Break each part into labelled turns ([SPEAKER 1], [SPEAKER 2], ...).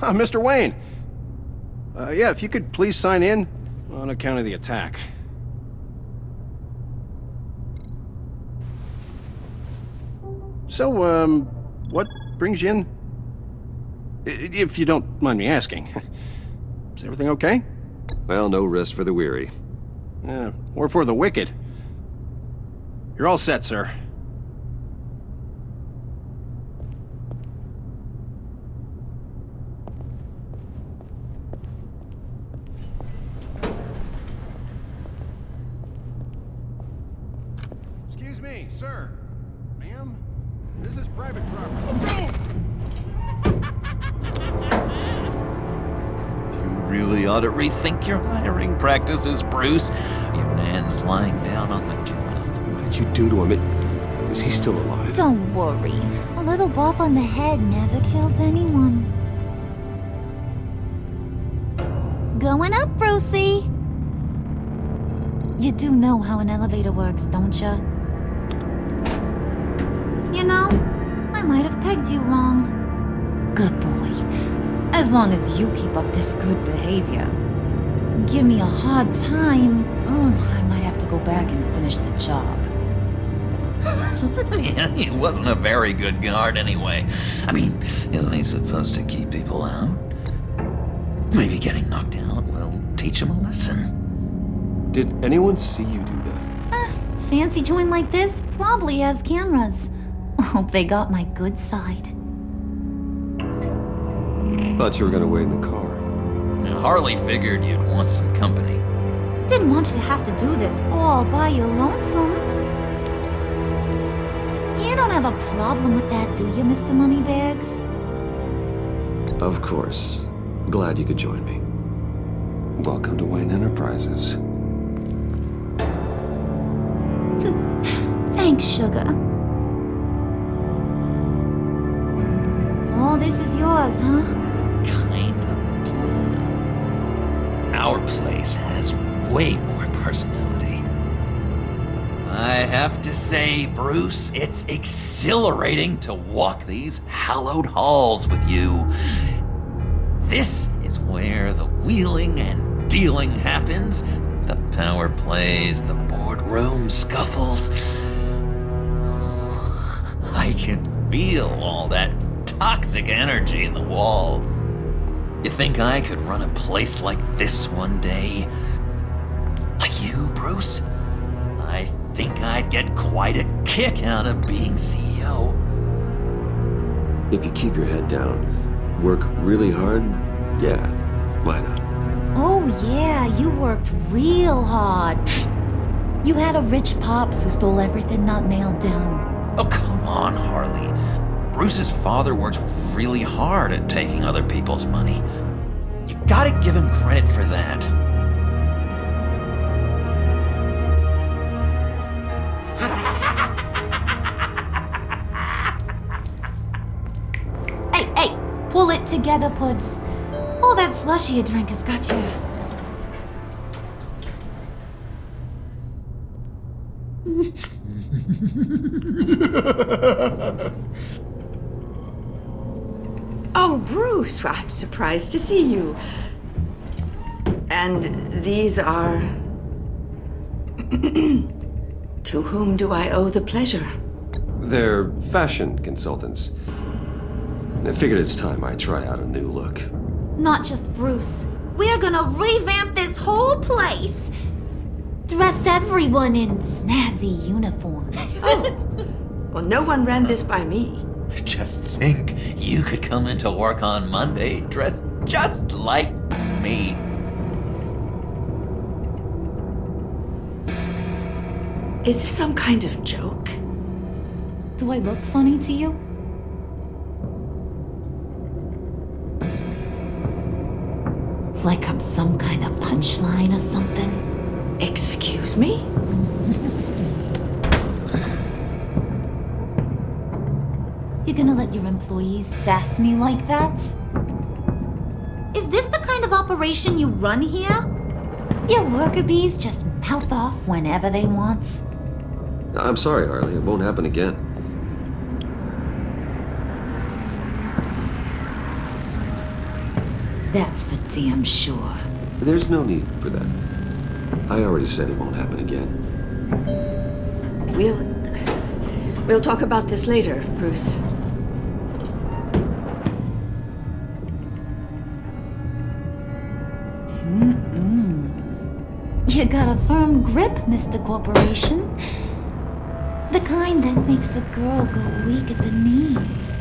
[SPEAKER 1] Mr. Wayne. Yeah, if you could please sign in on account of the attack. So, what brings you in? If you don't mind me asking. Is everything okay?
[SPEAKER 2] Well, no rest for the weary.
[SPEAKER 1] Or for the wicked. You're all set, sir. Excuse me, sir. Ma'am? This is private property.
[SPEAKER 3] You really ought to rethink your hiring practices, Bruce. Your man's lying down on the job.
[SPEAKER 2] What did you do to him? Is he still alive?
[SPEAKER 4] Don't worry. A little bump on the head never killed anyone. Going up, Brucey. You do know how an elevator works, don't ya? You know, I might have pegged you wrong. Good boy. As long as you keep up this good behavior. Give me a hard time, I might have to go back and finish the job.
[SPEAKER 3] Yeah, he wasn't a very good guard anyway. I mean, isn't he supposed to keep people out? Maybe getting knocked out will teach him a lesson.
[SPEAKER 2] Did anyone see you do that?
[SPEAKER 4] Fancy joint like this probably has cameras. Hope they got my good side.
[SPEAKER 2] Thought you were gonna wait in the car.
[SPEAKER 3] Now, Harley figured you'd want some company.
[SPEAKER 4] Didn't want you to have to do this all by your lonesome. You don't have a problem with that, do you, Mr. Moneybags?
[SPEAKER 2] Of course. Glad you could join me. Welcome to Wayne Enterprises.
[SPEAKER 4] Thanks, sugar. All this is yours, huh?
[SPEAKER 3] Kinda blue. Our place has way more personality. I have to say, Bruce, it's exhilarating to walk these hallowed halls with you. This is where the wheeling and dealing happens, the power plays, the boardroom scuffles. I can feel all that toxic energy in the walls. You think I could run a place like this one day? Like you, Bruce? I think I'd get quite a kick out of being CEO.
[SPEAKER 2] If you keep your head down, work really hard, yeah, why not?
[SPEAKER 4] Oh yeah, you worked real hard. You had a rich pops who stole everything not nailed down.
[SPEAKER 3] Oh, come on, Harley. Bruce's father worked really hard at taking other people's money. You gotta give him credit for that.
[SPEAKER 4] Hey, pull it together, Puds. All that slushy you drink has got you.
[SPEAKER 5] Oh, Bruce, I'm surprised to see you. And these are... To whom do I owe the pleasure?
[SPEAKER 2] They're fashion consultants. I figured it's time I try out a new look.
[SPEAKER 4] Not just Bruce. We're gonna revamp this whole place. Dress everyone in snazzy uniforms.
[SPEAKER 5] Oh, well, no one ran this by me.
[SPEAKER 3] Just think, you could come into work on Monday dressed just like me.
[SPEAKER 5] Is this some kind of joke?
[SPEAKER 4] Do I look funny to you? Like I'm some kind of punchline or something?
[SPEAKER 5] Excuse me?
[SPEAKER 4] You gonna let your employees sass me like that? Is this the kind of operation you run here? Your worker bees just mouth off whenever they want?
[SPEAKER 2] I'm sorry, Harley. It won't happen again.
[SPEAKER 4] That's for damn sure.
[SPEAKER 2] There's no need for that. I already said it won't happen again.
[SPEAKER 5] We'll talk about this later, Bruce.
[SPEAKER 4] You got a firm grip, Mr. Corporation. The kind that makes a girl go weak at the knees.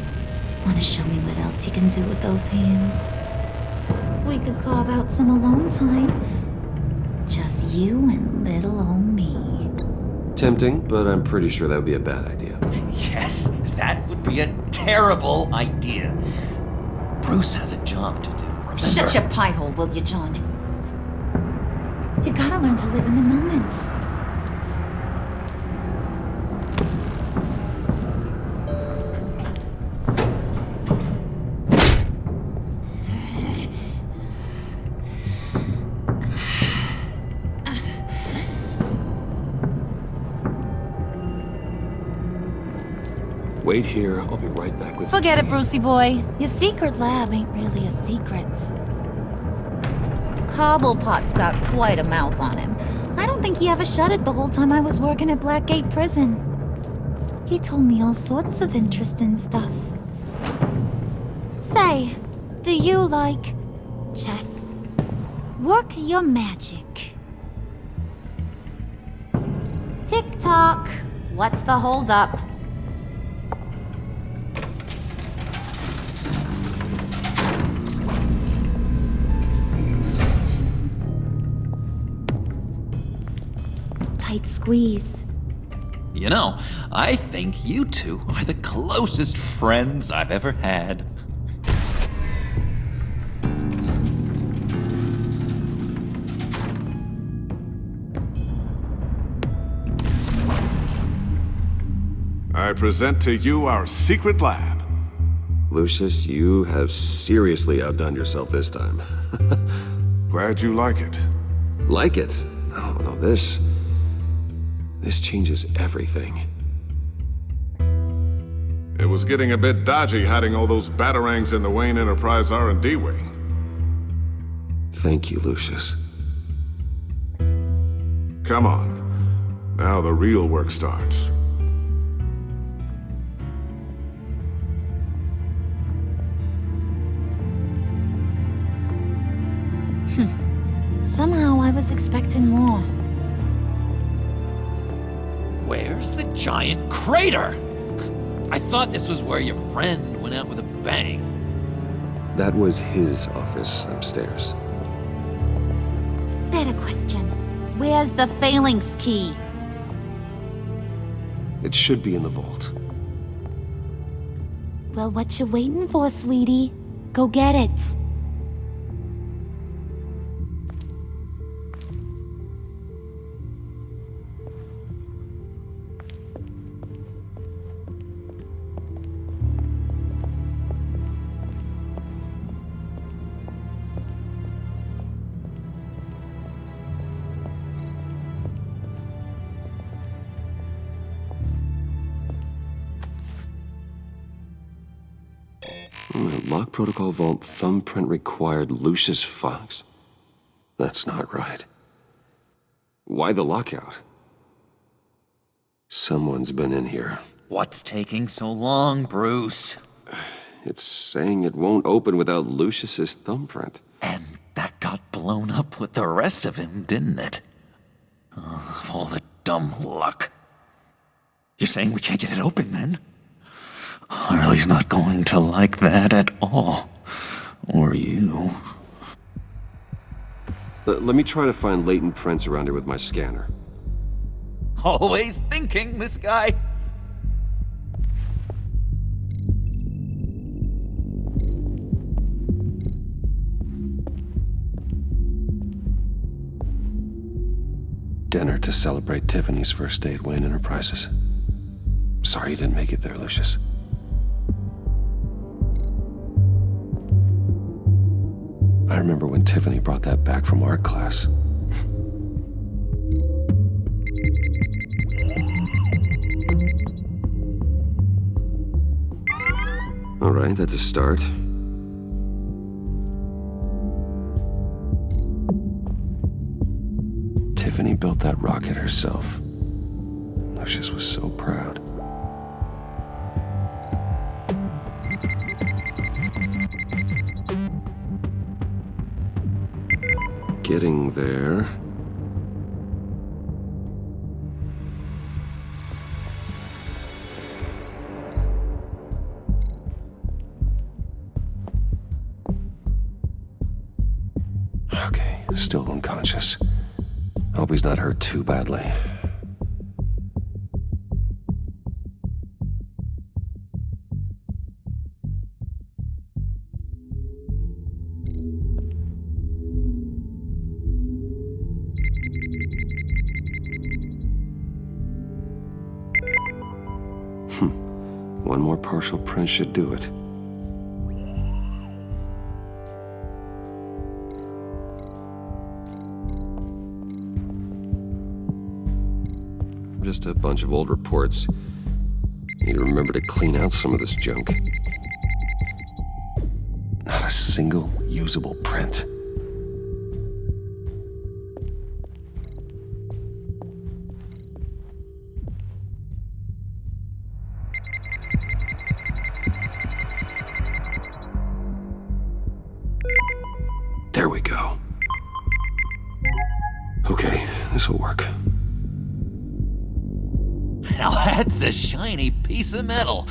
[SPEAKER 4] Wanna show me what else you can do with those hands? We could carve out some alone time. Just you and little old me.
[SPEAKER 2] Tempting, but I'm pretty sure that would be a bad idea.
[SPEAKER 3] Yes, that would be a terrible idea. Bruce has a job to do, remember?
[SPEAKER 4] Shut your pie hole, will you, John? You gotta learn to live in the moment.
[SPEAKER 2] Wait here, I'll be right back with
[SPEAKER 4] Forget it, Brucey boy. Your secret lab ain't really a secret. Cobblepot's got quite a mouth on him. I don't think he ever shut it the whole time I was working at Blackgate Prison. He told me all sorts of interesting stuff. Say, do you like chess? Work your magic. Tick-tock. What's the holdup? Tight squeeze.
[SPEAKER 3] You know, I think you two are the closest friends I've ever had.
[SPEAKER 6] I present to you our secret lab.
[SPEAKER 2] Lucius, you have seriously outdone yourself this time.
[SPEAKER 6] Glad you like it.
[SPEAKER 2] Like it? Oh, no, this changes everything.
[SPEAKER 6] It was getting a bit dodgy hiding all those batarangs in the Wayne Enterprise R&D wing.
[SPEAKER 2] Thank you, Lucius.
[SPEAKER 6] Come on. Now the real work starts.
[SPEAKER 4] Somehow I was expecting more.
[SPEAKER 3] Where's the giant crater? I thought this was where your friend went out with a bang.
[SPEAKER 2] That was his office upstairs.
[SPEAKER 4] Better question. Where's the phalanx key?
[SPEAKER 2] It should be in the vault.
[SPEAKER 4] Well, what you waiting for, sweetie? Go get it.
[SPEAKER 2] Lock protocol vault thumbprint required Lucius Fox. That's not right. Why the lockout? Someone's been in here.
[SPEAKER 3] What's taking so long, Bruce?
[SPEAKER 2] It's saying it won't open without Lucius's thumbprint.
[SPEAKER 3] And that got blown up with the rest of him, didn't it? All the dumb luck. You're saying we can't get it open, then? Harley's not going to like that at all. Or you.
[SPEAKER 2] Let me try to find latent prints around here with my scanner.
[SPEAKER 3] Always thinking, this guy.
[SPEAKER 2] Dinner to celebrate Tiffany's first day at Wayne Enterprises. Sorry you didn't make it there, Lucius. I remember when Tiffany brought that back from art class. All right, that's a start. Tiffany built that rocket herself. Lucius was so proud. Getting there. Okay, still unconscious. Hope he's not hurt too badly. One more partial print should do it. Just a bunch of old reports. Need to remember to clean out some of this junk. Not a single usable print. There we go. Okay, this'll work.
[SPEAKER 3] Now that's a shiny piece of metal.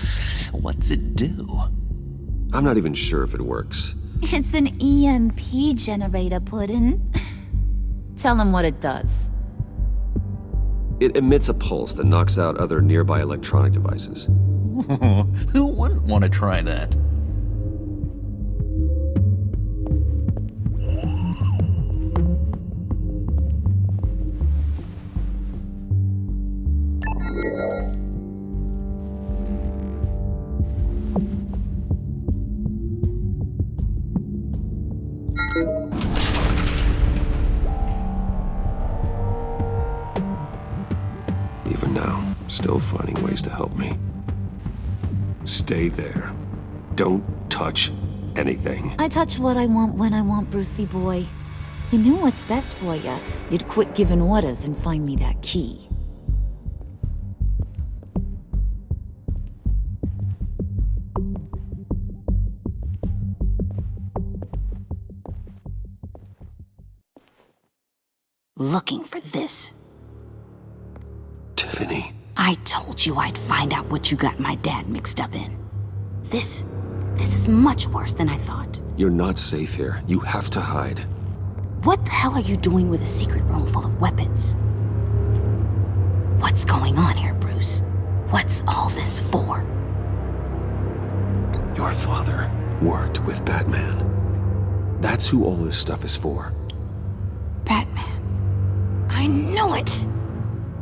[SPEAKER 3] What's it do?
[SPEAKER 2] I'm not even sure if it works.
[SPEAKER 4] It's an EMP generator, Puddin'. Tell him what it does.
[SPEAKER 2] It emits a pulse that knocks out other nearby electronic devices.
[SPEAKER 3] Who wouldn't want to try that?
[SPEAKER 2] Even now, still finding ways to help me. Stay there. Don't touch anything.
[SPEAKER 4] I touch what I want when I want, Brucey boy. You knew what's best for you. You'd quit giving orders and find me that key.
[SPEAKER 7] Looking for this.
[SPEAKER 2] Tiffany.
[SPEAKER 7] I told you I'd find out what you got my dad mixed up in. This is much worse than I thought.
[SPEAKER 2] You're not safe here. You have to hide.
[SPEAKER 7] What the hell are you doing with a secret room full of weapons? What's going on here, Bruce? What's all this for?
[SPEAKER 2] Your father worked with Batman. That's who all this stuff is for.
[SPEAKER 7] Batman. I knew it!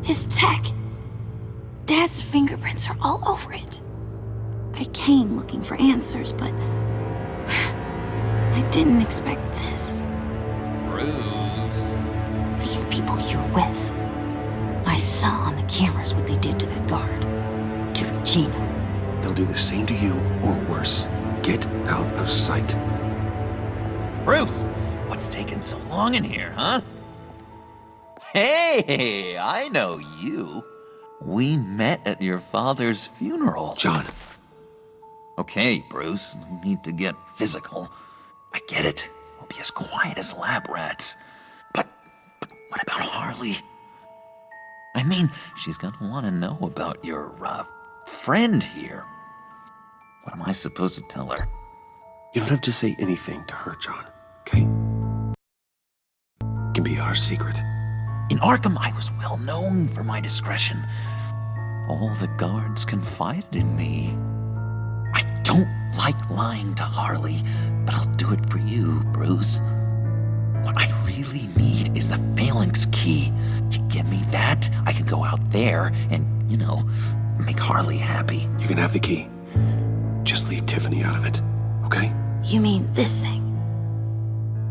[SPEAKER 7] His tech. Dad's fingerprints are all over it. I came looking for answers, but I didn't expect this.
[SPEAKER 3] Bruce.
[SPEAKER 7] These people you're with. I saw on the cameras what they did to that guard. To Regina.
[SPEAKER 2] They'll do the same to you, or worse. Get out of sight.
[SPEAKER 3] Bruce, what's taking so long in here, huh? Hey, I know you. We met at your father's funeral.
[SPEAKER 2] John.
[SPEAKER 3] Okay, Bruce, no need to get physical. I get it. We'll be as quiet as lab rats. But what about Harley? I mean, she's gonna want to know about your, friend here. What am I supposed to tell her?
[SPEAKER 2] You don't have to say anything to her, John, okay? It can be our secret.
[SPEAKER 3] In Arkham, I was well known for my discretion. All the guards confided in me. I don't like lying to Harley, but I'll do it for you, Bruce. What I really need is the phalanx key. You give me that, I can go out there and, make Harley happy.
[SPEAKER 2] You can have the key. Just leave Tiffany out of it, okay?
[SPEAKER 7] You mean this thing?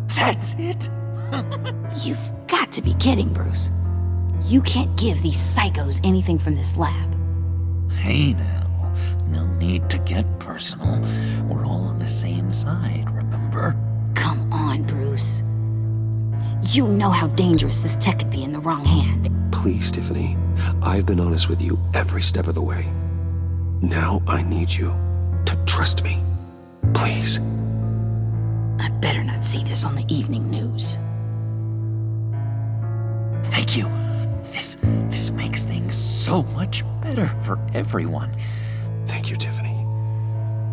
[SPEAKER 3] That's it?
[SPEAKER 7] You've got to be kidding, Bruce. You can't give these psychos anything from this lab.
[SPEAKER 3] Hey now, no need to get personal. We're all on the same side, remember?
[SPEAKER 7] Come on, Bruce. You know how dangerous this tech could be in the wrong hands.
[SPEAKER 2] Please, Tiffany. I've been honest with you every step of the way. Now I need you to trust me. Please.
[SPEAKER 7] I better not see this on the evening news.
[SPEAKER 3] Thank you. This makes things so much better for everyone.
[SPEAKER 2] Thank you, Tiffany.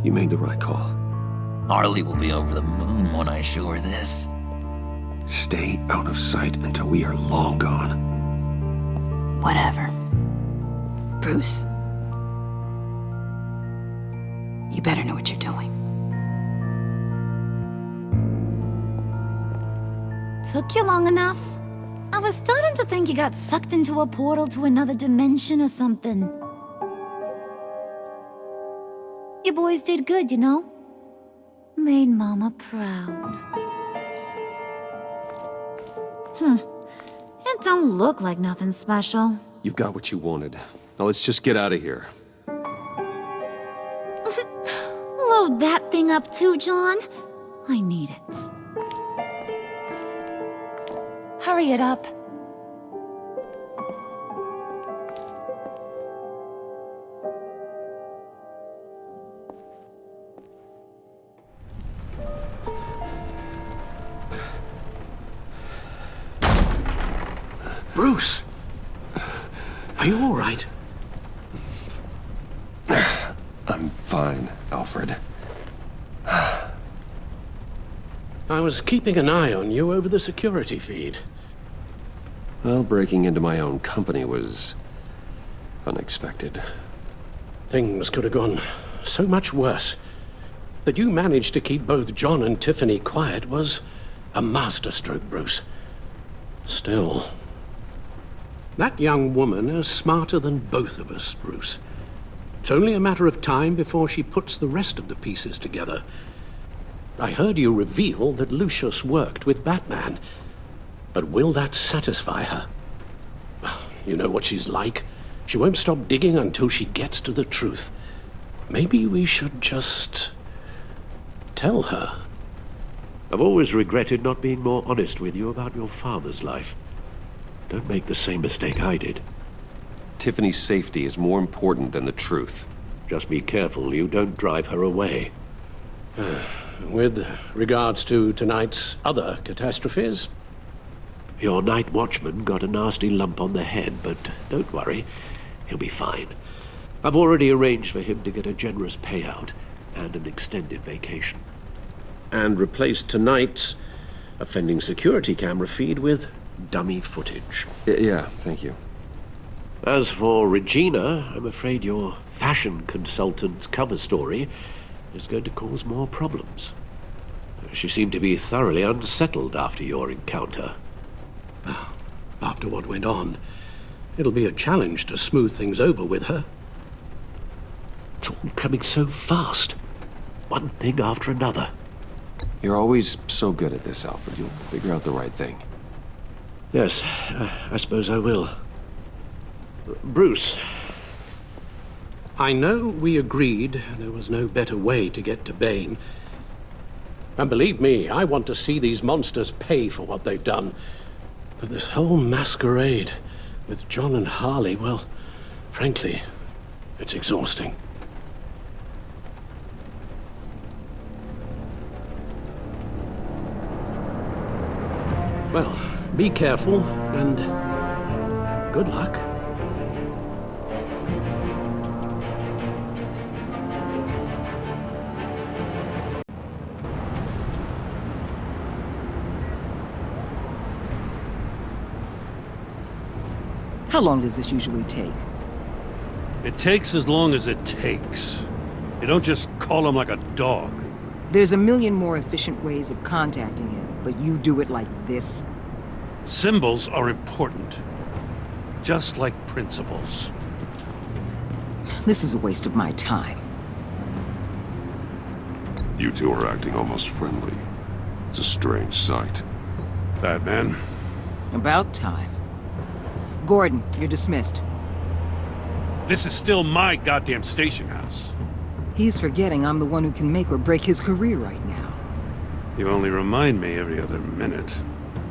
[SPEAKER 2] You made the right call.
[SPEAKER 3] Harley will be over the moon when I show her this.
[SPEAKER 2] Stay out of sight until we are long gone.
[SPEAKER 7] Whatever. Bruce. You better know what you're doing.
[SPEAKER 4] Took you long enough? I was starting to think you got sucked into a portal to another dimension or something. You boys did good, you know? Made Mama proud. It don't look like nothing special.
[SPEAKER 2] You've got what you wanted. Now let's just get out of here.
[SPEAKER 4] Load that thing up too, John. I need it. Hurry it up.
[SPEAKER 1] Bruce! Are you all right?
[SPEAKER 2] I'm fine, Alfred.
[SPEAKER 1] I was keeping an eye on you over the security feed.
[SPEAKER 2] Well, breaking into my own company was unexpected.
[SPEAKER 1] Things could have gone so much worse. That you managed to keep both John and Tiffany quiet was a masterstroke, Bruce. Still, that young woman is smarter than both of us, Bruce. It's only a matter of time before she puts the rest of the pieces together. I heard you reveal that Lucius worked with Batman. But will that satisfy her? You know what she's like. She won't stop digging until she gets to the truth. Maybe we should just tell her.
[SPEAKER 8] I've always regretted not being more honest with you about your father's life. Don't make the same mistake I did.
[SPEAKER 2] Tiffany's safety is more important than the truth.
[SPEAKER 8] Just be careful you don't drive her away.
[SPEAKER 1] With regards to tonight's other catastrophes?
[SPEAKER 8] Your night watchman got a nasty lump on the head, but don't worry, he'll be fine. I've already arranged for him to get a generous payout and an extended vacation.
[SPEAKER 1] And replaced tonight's offending security camera feed with dummy footage.
[SPEAKER 2] Yeah, thank you.
[SPEAKER 8] As for Regina, I'm afraid your fashion consultant's cover story is going to cause more problems. She seemed to be thoroughly unsettled after your encounter.
[SPEAKER 1] After what went on, it'll be a challenge to smooth things over with her.
[SPEAKER 8] It's all coming so fast. One thing after another.
[SPEAKER 2] You're always so good at this, Alfred. You'll figure out the right thing.
[SPEAKER 8] Yes, I suppose I will. Bruce.
[SPEAKER 1] I know we agreed there was no better way to get to Bane. And believe me, I want to see these monsters pay for what they've done. But this whole masquerade with John and Harley, well, frankly, it's exhausting. Well, be careful and good luck.
[SPEAKER 9] How long does this usually take?
[SPEAKER 10] It takes as long as it takes. You don't just call him like a dog.
[SPEAKER 9] There's a million more efficient ways of contacting him, but you do it like this?
[SPEAKER 10] Symbols are important. Just like principles.
[SPEAKER 9] This is a waste of my time.
[SPEAKER 6] You two are acting almost friendly. It's a strange sight.
[SPEAKER 10] Batman?
[SPEAKER 9] About time. Gordon, you're dismissed.
[SPEAKER 10] This is still my goddamn station house.
[SPEAKER 9] He's forgetting I'm the one who can make or break his career right now.
[SPEAKER 10] You only remind me every other minute.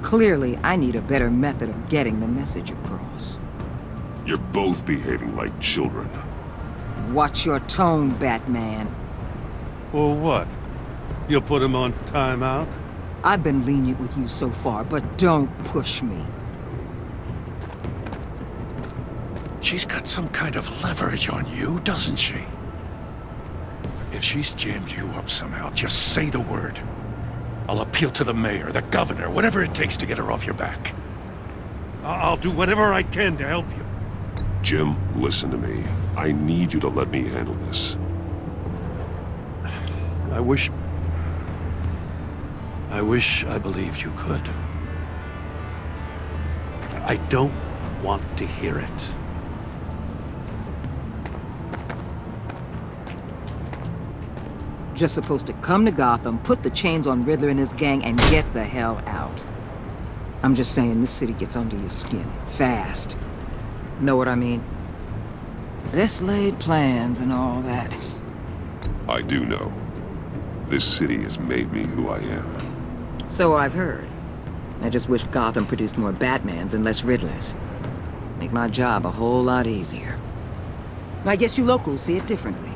[SPEAKER 9] Clearly, I need a better method of getting the message across.
[SPEAKER 2] You're both behaving like children.
[SPEAKER 9] Watch your tone, Batman.
[SPEAKER 10] Or what? You'll put him on timeout?
[SPEAKER 9] I've been lenient with you so far, but don't push me.
[SPEAKER 11] She's got some kind of leverage on you, doesn't she? If she's jammed you up somehow, just say the word. I'll appeal to the mayor, the governor, whatever it takes to get her off your back.
[SPEAKER 10] I'll do whatever I can to help you.
[SPEAKER 2] Jim, listen to me. I need you to let me handle this.
[SPEAKER 11] I wish I believed you could. I don't want to hear it.
[SPEAKER 9] Just supposed to come to Gotham, put the chains on Riddler and his gang, and get the hell out. I'm just saying, this city gets under your skin. Fast. Know what I mean? Best laid plans and all that.
[SPEAKER 2] I do know. This city has made me who I am.
[SPEAKER 9] So I've heard. I just wish Gotham produced more Batmans and less Riddlers. Make my job a whole lot easier. I guess you locals see it differently.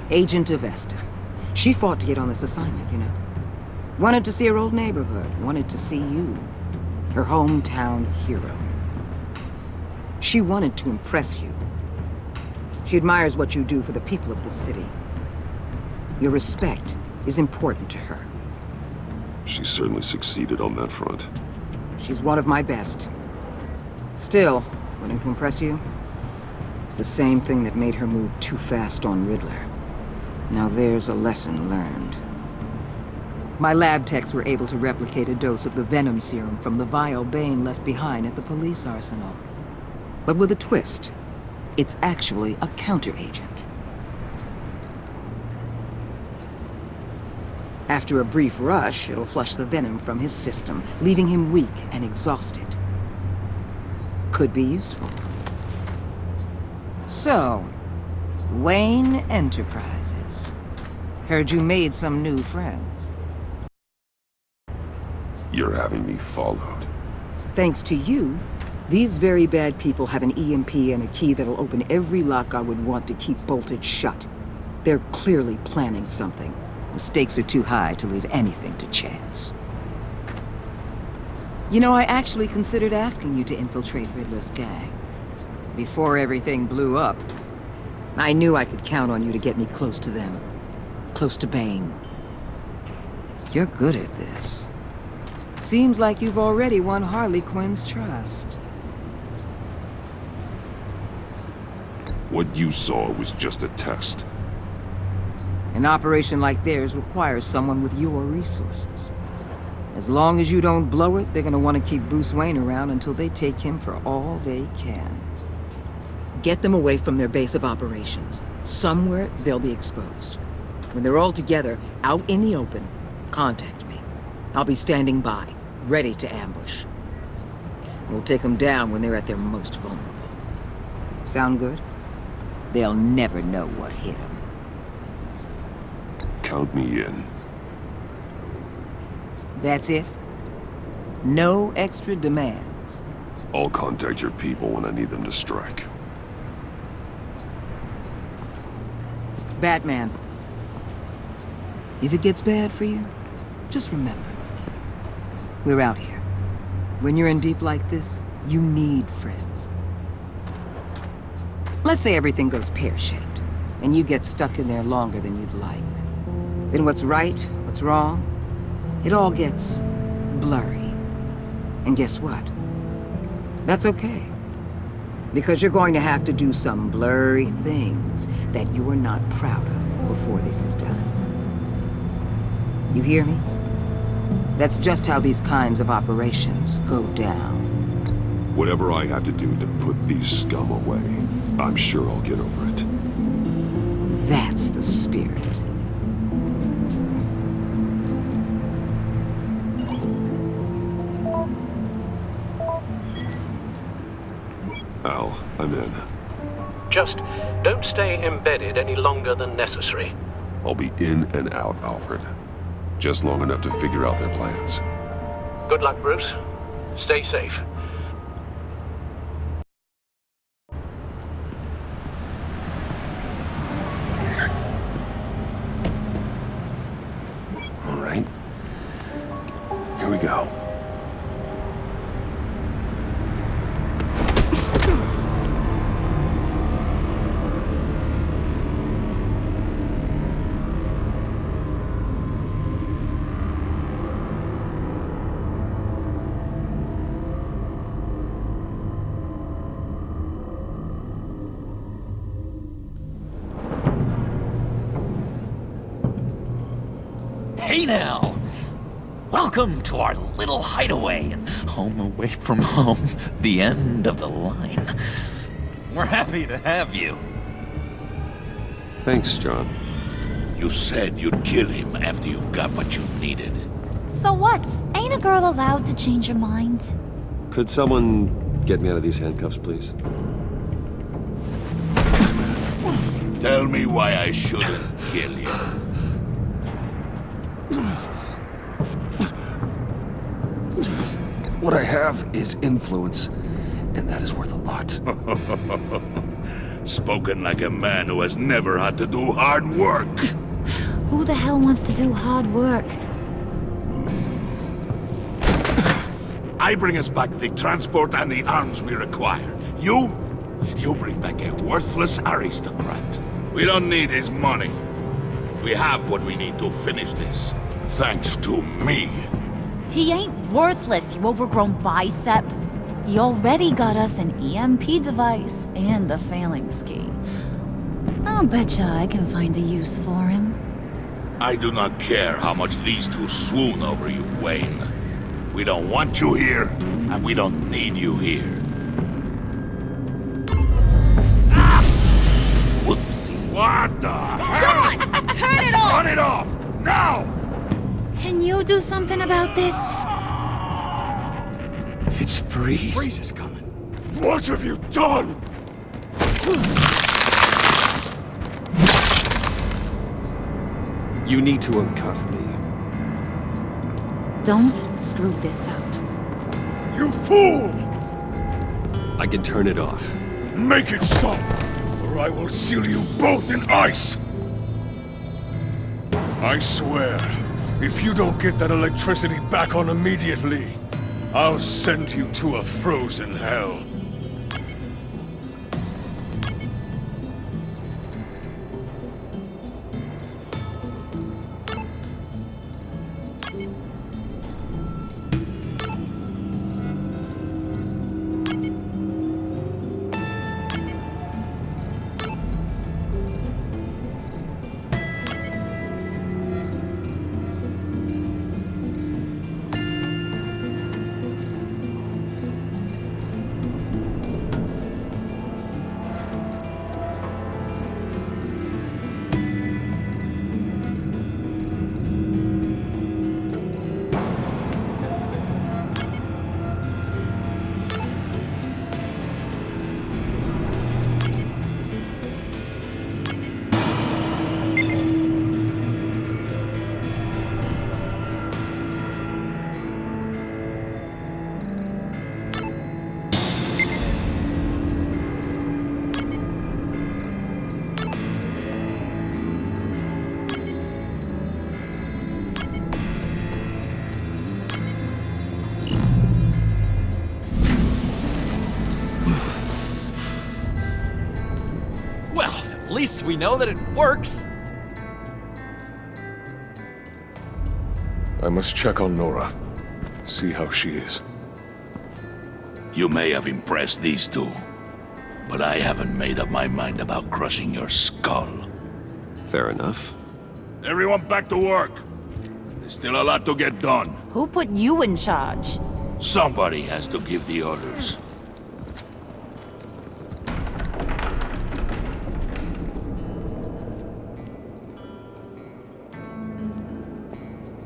[SPEAKER 9] Agent Avesta. She fought to get on this assignment, you know. Wanted to see her old neighborhood. Wanted to see you. Her hometown hero. She wanted to impress you. She admires what you do for the people of the city. Your respect is important to her.
[SPEAKER 2] She certainly succeeded on that front.
[SPEAKER 9] She's one of my best. Still, wanting to impress you? It's the same thing that made her move too fast on Riddler. Now there's a lesson learned. My lab techs were able to replicate a dose of the venom serum from the vial Bane left behind at the police arsenal. But with a twist. It's actually a counteragent. After a brief rush, it'll flush the venom from his system, leaving him weak and exhausted. Could be useful. So, Wayne Enterprises. Heard you made some new friends.
[SPEAKER 2] You're having me followed.
[SPEAKER 9] Thanks to you, these very bad people have an EMP and a key that'll open every lock I would want to keep bolted shut. They're clearly planning something. The stakes are too high to leave anything to chance. You know, I actually considered asking you to infiltrate Riddler's gang. Before everything blew up, I knew I could count on you to get me close to them. Close to Bane. You're good at this. Seems like you've already won Harley Quinn's trust.
[SPEAKER 2] What you saw was just a test.
[SPEAKER 9] An operation like theirs requires someone with your resources. As long as you don't blow it, they're gonna want to keep Bruce Wayne around until they take him for all they can. Get them away from their base of operations. Somewhere they'll be exposed. When they're all together, out in the open, contact me. I'll be standing by, ready to ambush. We'll take them down when they're at their most vulnerable. Sound good? They'll never know what hit them.
[SPEAKER 2] Count me in.
[SPEAKER 9] That's it? No extra demands?
[SPEAKER 2] I'll contact your people when I need them to strike.
[SPEAKER 9] Batman. If it gets bad for you, just remember. We're out here. When you're in deep like this, you need friends. Let's say everything goes pear-shaped, and you get stuck in there longer than you'd like. Then what's right, what's wrong, it all gets blurry. And guess what? That's okay. Because you're going to have to do some blurry things that you're not proud of before this is done. You hear me? That's just how these kinds of operations go down.
[SPEAKER 2] Whatever I have to do to put these scum away, I'm sure I'll get over it.
[SPEAKER 9] That's the spirit.
[SPEAKER 2] Al, I'm in.
[SPEAKER 1] Just don't stay embedded any longer than necessary.
[SPEAKER 2] I'll be in and out, Alfred. Just long enough to figure out their plans.
[SPEAKER 1] Good luck, Bruce. Stay safe.
[SPEAKER 2] All right. Here we go.
[SPEAKER 3] Hey now! Welcome to our little hideaway, home away from home, the end of the line. We're happy to have you.
[SPEAKER 2] Thanks, John.
[SPEAKER 11] You said you'd kill him after you got what you needed.
[SPEAKER 4] So what? Ain't a girl allowed to change her mind?
[SPEAKER 2] Could someone get me out of these handcuffs, please?
[SPEAKER 11] Tell me why I shouldn't kill you.
[SPEAKER 2] What I have is influence, and that is worth a lot.
[SPEAKER 11] Spoken like a man who has never had to do hard work.
[SPEAKER 4] Who the hell wants to do hard work?
[SPEAKER 11] I bring us back the transport and the arms we require. You bring back a worthless aristocrat. We don't need his money. We have what we need to finish this. Thanks to me.
[SPEAKER 4] He ain't worthless, you overgrown bicep. He already got us an EMP device and the phalanx key. I'll betcha I can find a use for him.
[SPEAKER 11] I do not care how much these two swoon over you, Wayne. We don't want you here, and we don't need you here. Ah! Whoopsie. What the hell?
[SPEAKER 4] John! Turn it off!
[SPEAKER 11] Turn it off! Now!
[SPEAKER 4] Can you do something about this?
[SPEAKER 2] It's Freeze.
[SPEAKER 11] Freeze is coming. What have you done?
[SPEAKER 2] You need to uncuff me.
[SPEAKER 4] Don't screw this up.
[SPEAKER 11] You fool!
[SPEAKER 2] I can turn it off.
[SPEAKER 11] Make it stop, or I will seal you both in ice! I swear, if you don't get that electricity back on immediately, I'll send you to a frozen hell.
[SPEAKER 3] At least we know that it works.
[SPEAKER 11] I must check on Nora. See how she is. You may have impressed these two, but I haven't made up my mind about crushing your skull.
[SPEAKER 2] Fair enough.
[SPEAKER 11] Everyone back to work. There's still a lot to get done.
[SPEAKER 4] Who put you in charge?
[SPEAKER 11] Somebody has to give the orders.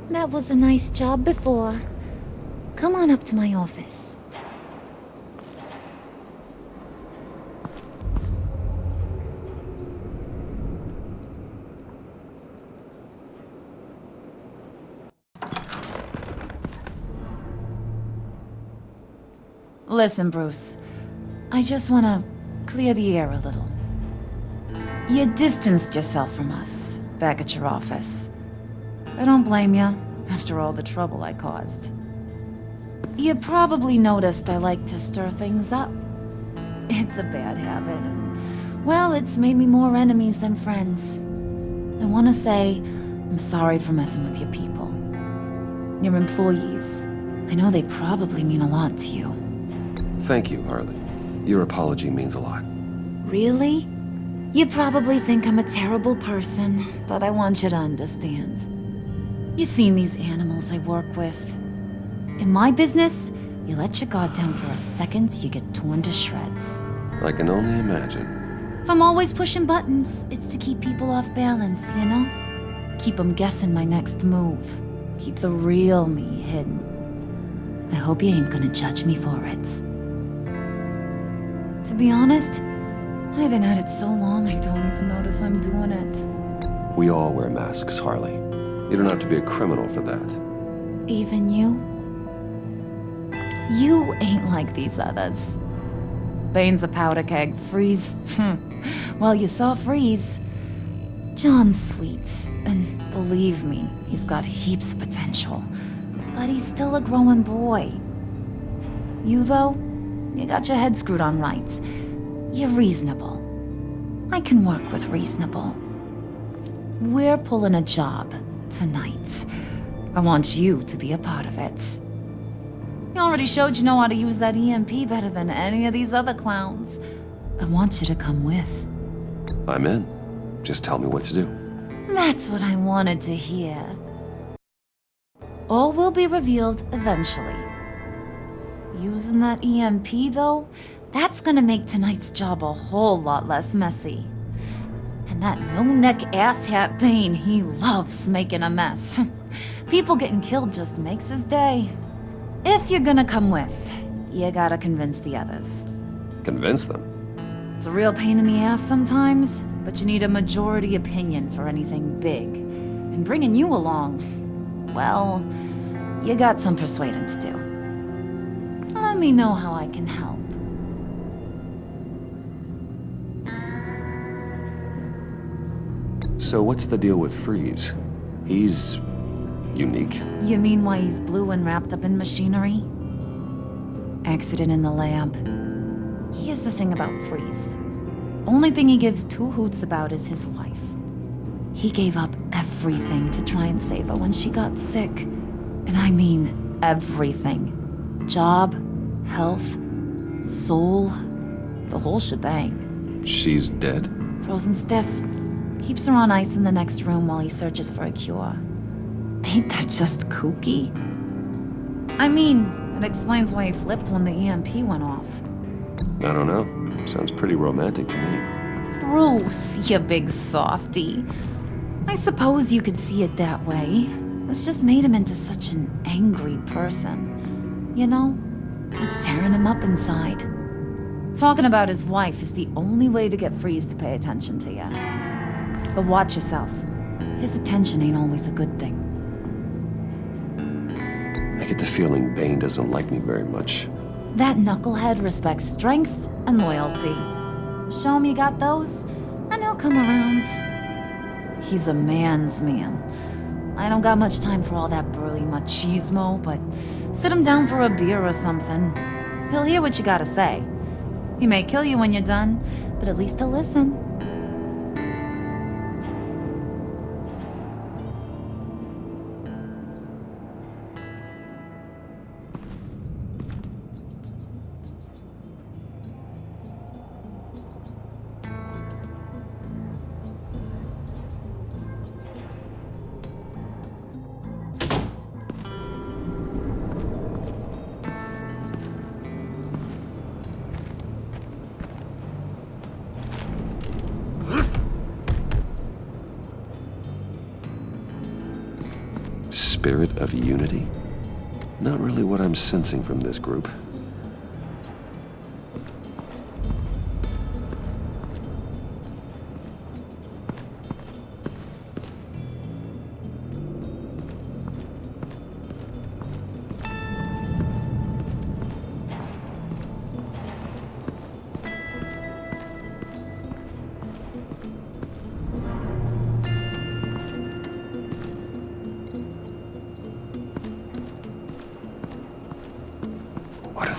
[SPEAKER 4] That was a nice job before. Come on up to my office. Listen, Bruce. I just want to clear the air a little. You distanced yourself from us back at your office. I don't blame you, after all the trouble I caused. You probably noticed I like to stir things up. It's a bad habit, and, well, it's made me more enemies than friends. I want to say I'm sorry for messing with your people. Your employees. I know they probably mean a lot to you.
[SPEAKER 2] Thank you, Harley. Your apology means a lot.
[SPEAKER 4] Really? You probably think I'm a terrible person, but I want you to understand. You've seen these animals I work with. In my business, you let your guard down for a second, you get torn to shreds.
[SPEAKER 2] I can only imagine.
[SPEAKER 4] If I'm always pushing buttons, it's to keep people off balance, you know? Keep them guessing my next move. Keep the real me hidden. I hope you ain't gonna judge me for it. To be honest, I've been at it so long I don't even notice I'm doing it.
[SPEAKER 2] We all wear masks, Harley. You don't have to be a criminal for that.
[SPEAKER 4] Even you? You ain't like these others. Bane's a powder keg. Freeze. Well, you saw Freeze. John's sweet, and believe me, he's got heaps of potential. But he's still a growing boy. You, though, you got your head screwed on right. You're reasonable. I can work with reasonable. We're pulling a job tonight. I want you to be a part of it. You already showed you know how to use that EMP better than any of these other clowns. I want you to come with.
[SPEAKER 2] I'm in. Just tell me what to do.
[SPEAKER 4] That's what I wanted to hear. All will be revealed eventually. Using that EMP, though, that's gonna make tonight's job a whole lot less messy. And that no-neck asshat Bane, he loves making a mess. People getting killed just makes his day. If you're gonna come with, you gotta convince the others.
[SPEAKER 2] Convince them?
[SPEAKER 4] It's a real pain in the ass sometimes, but you need a majority opinion for anything big. And bringing you along, well, you got some persuading to do. Let me know how I can help.
[SPEAKER 2] So what's the deal with Freeze? He's unique.
[SPEAKER 4] You mean why he's blue and wrapped up in machinery? Accident in the lab. Here's the thing about Freeze. Only thing he gives two hoots about is his wife. He gave up everything to try and save her when she got sick. And I mean everything. Job, health, soul, the whole shebang.
[SPEAKER 2] She's dead?
[SPEAKER 4] Frozen stiff. Keeps her on ice in the next room while he searches for a cure. Ain't that just kooky? I mean, it explains why he flipped when the EMP went off.
[SPEAKER 2] I don't know. Sounds pretty romantic to me.
[SPEAKER 4] Bruce, you big softy. I suppose you could see it that way. It's just made him into such an angry person. You know, it's tearing him up inside. Talking about his wife is the only way to get Freeze to pay attention to you. But watch yourself. His attention ain't always a good thing.
[SPEAKER 2] I get the feeling Bane doesn't like me very much.
[SPEAKER 4] That knucklehead respects strength and loyalty. Show him you got those, and he'll come around. He's a man's man. I don't got much time for all that burly machismo, but sit him down for a beer or something. He'll hear what you gotta say. He may kill you when you're done, but at least he'll listen.
[SPEAKER 2] Spirit of unity? Not really what I'm sensing from this group.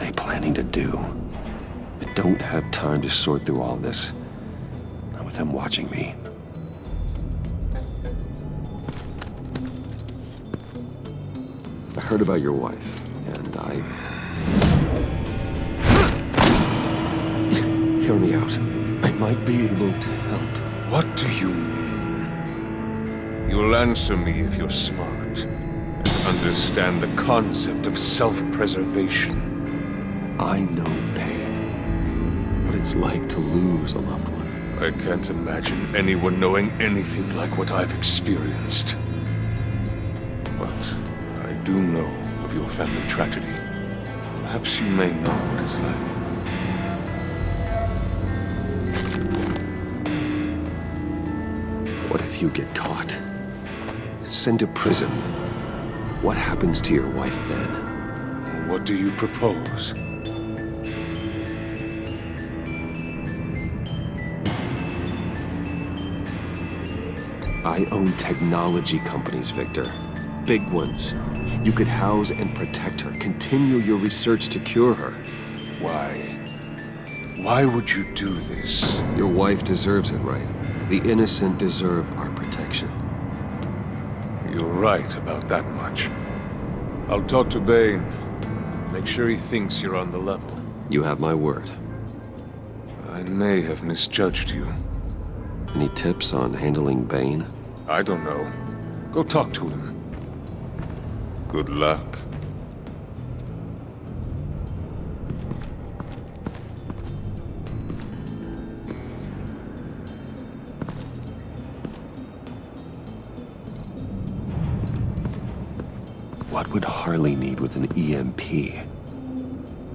[SPEAKER 2] they planning to do? I don't have time to sort through all this. Not with them watching me. I heard about your wife, and Hear me out. I might be able to help.
[SPEAKER 12] What do you mean? You'll answer me if you're smart. Understand the concept of self-preservation.
[SPEAKER 2] I know pain. What it's like to lose a loved one.
[SPEAKER 12] I can't imagine anyone knowing anything like what I've experienced. But I do know of your family tragedy. Perhaps you may know what it's like.
[SPEAKER 2] What if you get caught? Sent to prison? What happens to your wife then?
[SPEAKER 12] What do you propose?
[SPEAKER 2] I own technology companies, Victor. Big ones. You could house and protect her, continue your research to cure her.
[SPEAKER 12] Why? Why would you do this?
[SPEAKER 2] Your wife deserves it, right? The innocent deserve our protection.
[SPEAKER 12] You're right about that much. I'll talk to Bane. Make sure he thinks you're on the level.
[SPEAKER 2] You have my word.
[SPEAKER 12] I may have misjudged you.
[SPEAKER 2] Any tips on handling Bane?
[SPEAKER 12] I don't know. Go talk to him. Good luck.
[SPEAKER 2] What would Harley need with an EMP?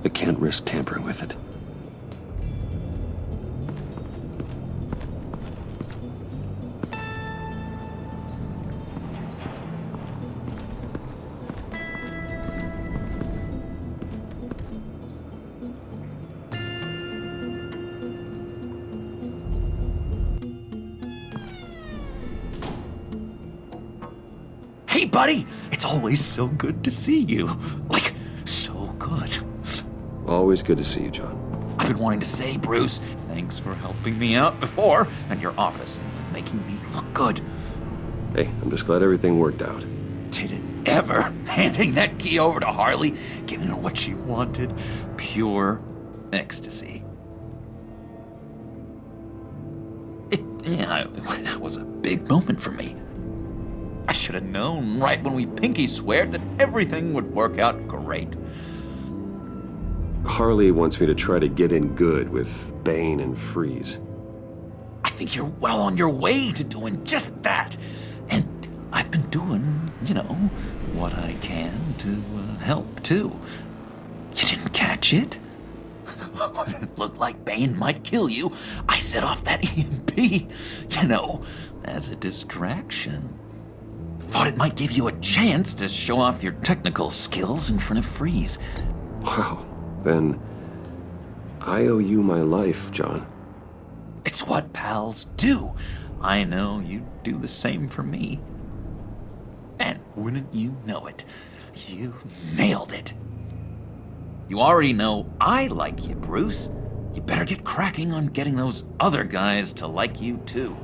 [SPEAKER 2] I can't risk tampering with it.
[SPEAKER 3] Hey, buddy! It's always so good to see you. Like, so good.
[SPEAKER 2] Always good to see you, John.
[SPEAKER 3] I've been wanting to say, Bruce, thanks for helping me out before at your office, making me look good.
[SPEAKER 2] Hey, I'm just glad everything worked out.
[SPEAKER 3] Did it ever? Handing that key over to Harley, giving her what she wanted. Pure ecstasy. It was a big moment for me. I should have known right when we pinky sweared that everything would work out great.
[SPEAKER 2] Harley wants me to try to get in good with Bane and Freeze.
[SPEAKER 3] I think you're well on your way to doing just that. And I've been doing, what I can to help, too. You didn't catch it? When it looked like Bane might kill you, I set off that EMP, as a distraction. Thought it might give you a chance to show off your technical skills in front of Freeze.
[SPEAKER 2] Wow, then I owe you my life, John.
[SPEAKER 3] It's what pals do. I know you'd do the same for me. And wouldn't you know it, you nailed it. You already know I like you, Bruce. You better get cracking on getting those other guys to like you, too.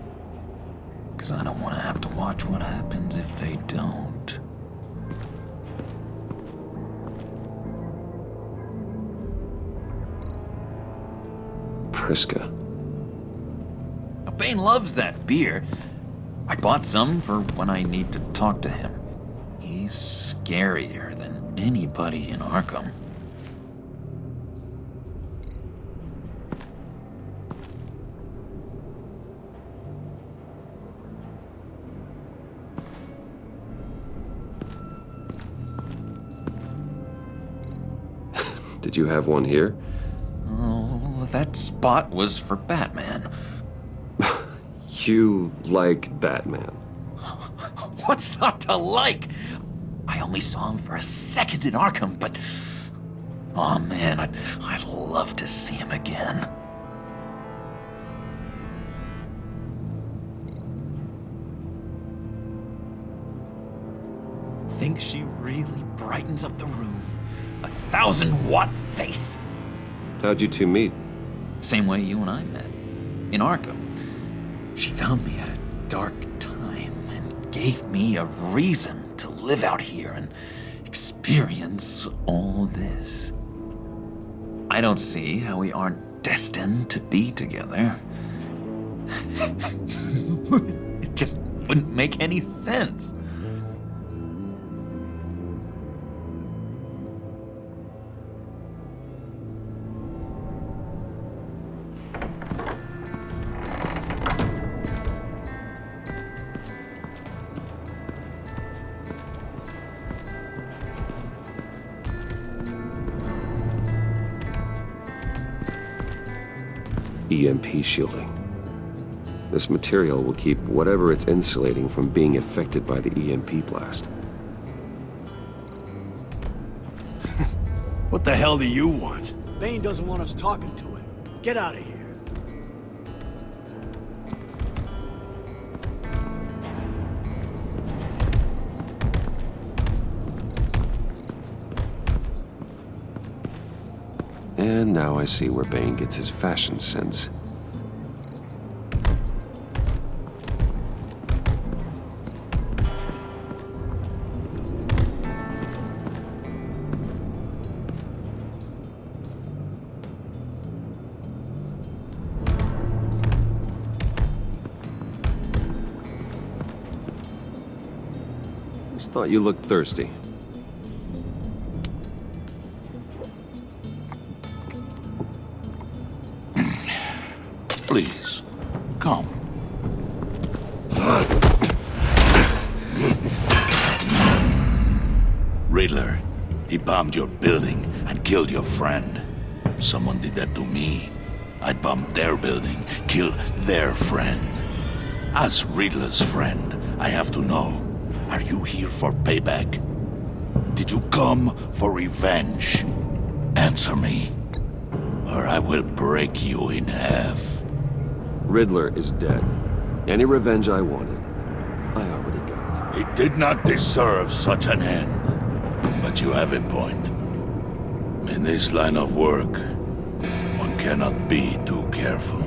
[SPEAKER 3] Because I don't want to have to watch what happens if they don't.
[SPEAKER 2] Priska.
[SPEAKER 3] Bane loves that beer. I bought some for when I need to talk to him. He's scarier than anybody in Arkham.
[SPEAKER 2] Did you have one here?
[SPEAKER 3] Oh, that spot was for Batman.
[SPEAKER 2] You like Batman?
[SPEAKER 3] What's not to like? I only saw him for a second in Arkham, but... oh man, I'd love to see him again. think she really brightens up the room. 1,000-watt face.
[SPEAKER 2] How'd you two meet?
[SPEAKER 3] Same way you and I met. In Arkham. She found me at a dark time and gave me a reason to live out here and experience all this. I don't see how we aren't destined to be together. It just wouldn't make any sense.
[SPEAKER 2] EMP shielding. This material will keep whatever it's insulating from being affected by the EMP blast.
[SPEAKER 13] What the hell do you want? Bane doesn't want us talking to him. Get out of here.
[SPEAKER 2] And now I see where Bane gets his fashion sense. Just thought you looked thirsty.
[SPEAKER 11] Please, come.
[SPEAKER 14] Riddler, he bombed your building and killed your friend. Someone did that to me. I'd bomb their building, kill their friend. As Riddler's friend, I have to know, are you here for payback? Did you come for revenge? Answer me, or I will break you in half.
[SPEAKER 2] Riddler is dead. Any revenge I wanted, I already got.
[SPEAKER 14] He did not deserve such an end. But you have a point. In this line of work, one cannot be too careful.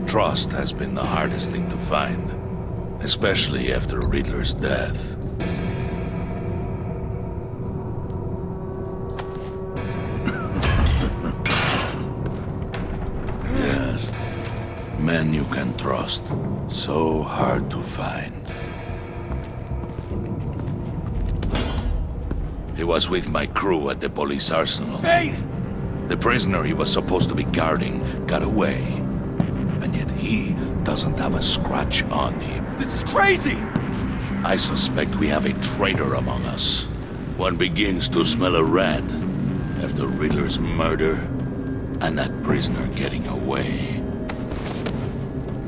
[SPEAKER 14] Trust has been the hardest thing to find, especially after Riddler's death. Yes, men you can trust. So hard to find. He was with my crew at the police arsenal.
[SPEAKER 13] Bane!
[SPEAKER 14] The prisoner he was supposed to be guarding got away. And yet he doesn't have a scratch on him.
[SPEAKER 13] This is crazy!
[SPEAKER 14] I suspect we have a traitor among us. One begins to smell a rat after Riddler's murder and that prisoner getting away.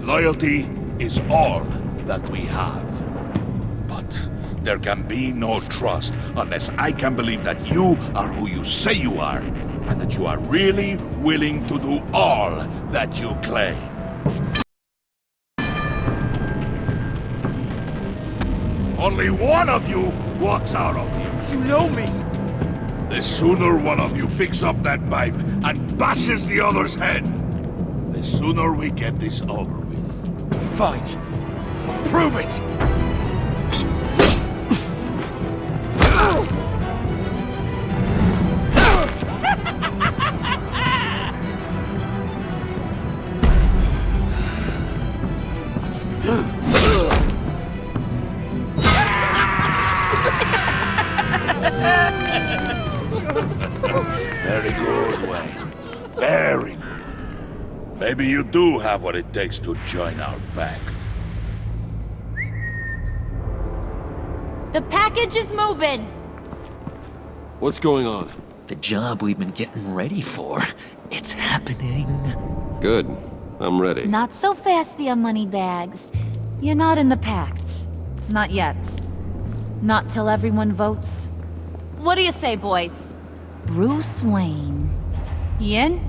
[SPEAKER 14] Loyalty is all that we have. But there can be no trust unless I can believe that you are who you say you are, and that you are really willing to do all that you claim. Only one of you walks out of here.
[SPEAKER 13] You know me!
[SPEAKER 14] The sooner one of you picks up that pipe and bashes the other's head, the sooner we get this over with.
[SPEAKER 13] Fine. I'll prove it!
[SPEAKER 14] Very good, Wayne. Very good. Maybe you do have what it takes to join our pact.
[SPEAKER 4] The package is moving!
[SPEAKER 2] What's going on?
[SPEAKER 3] The job we've been getting ready for. It's happening.
[SPEAKER 2] Good. I'm ready.
[SPEAKER 4] Not so fast, the Moneybags. You're not in the Pact. Not yet. Not till everyone votes. What do you say, boys? Bruce Wayne. In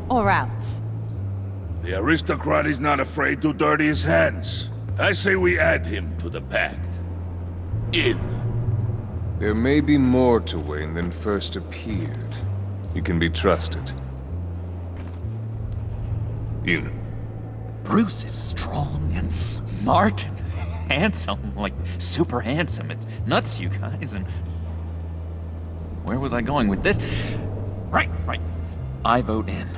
[SPEAKER 4] or out?
[SPEAKER 14] The aristocrat is not afraid to dirty his hands. I say we add him to the pact. In.
[SPEAKER 12] There may be more to Wayne than first appeared. You can be trusted. In.
[SPEAKER 3] Bruce is strong and smart and handsome, like super handsome. It's nuts, you guys, and... Where was I going with this? Right. I vote in.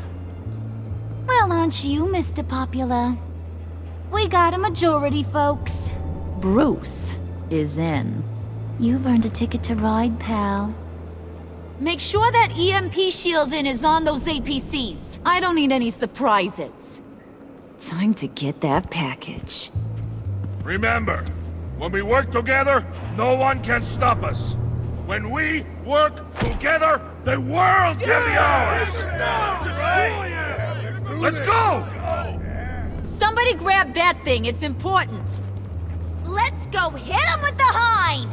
[SPEAKER 4] Well, aren't you, Mr. Popular? We got a majority, folks. Bruce is in. You've earned a ticket to ride, pal. Make sure that EMP shielding is on those APCs. I don't need any surprises. Time to get that package.
[SPEAKER 15] Remember, when we work together, no one can stop us. When we work together, the world can be ours! Let's go!
[SPEAKER 4] Somebody grab that thing, it's important. Let's go hit him with the hind!